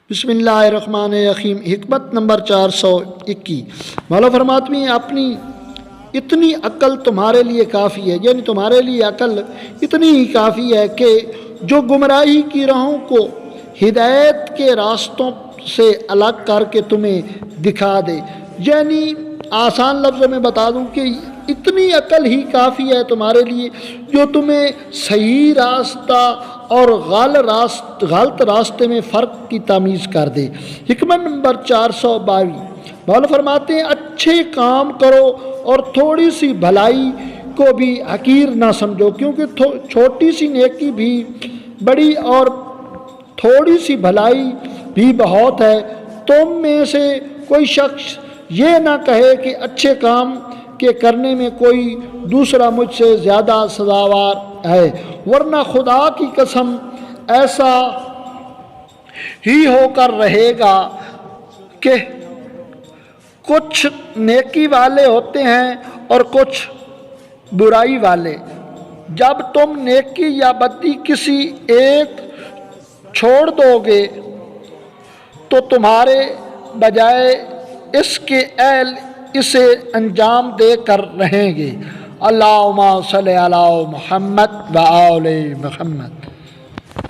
بسم اللہ الرحمن الرحیم۔ حکمت نمبر 421۔ مولا فرماتے ہیں اپنی اتنی عقل تمہارے لیے کافی ہے، یعنی تمہارے لیے عقل اتنی ہی کافی ہے کہ جو گمراہی کی راہوں کو ہدایت کے راستوں سے الگ کر کے تمہیں دکھا دے۔ یعنی آسان لفظوں میں بتا دوں کہ اتنی عقل ہی کافی ہے تمہارے لیے جو تمہیں صحیح راستہ اور غلط راستے میں فرق کی تمیز کر دے۔ حکمت نمبر 422۔ مولا فرماتے ہیں اچھے کام کرو اور تھوڑی سی بھلائی کو بھی حقیر نہ سمجھو، کیونکہ چھوٹی سی نیکی بھی بڑی اور تھوڑی سی بھلائی بھی بہت ہے۔ تم میں سے کوئی شخص یہ نہ کہے کہ اچھے کام کے کرنے میں کوئی دوسرا مجھ سے زیادہ سزاوار ہے، ورنہ خدا کی قسم ایسا ہی ہو کر رہے گا کہ کچھ نیکی والے ہوتے ہیں اور کچھ برائی والے۔ جب تم نیکی یا بدی کسی ایک چھوڑ دو گے تو تمہارے بجائے اس کے اہل اسے انجام دے کر رہیں گے۔ اللہم صلی علی محمد و آل محمد۔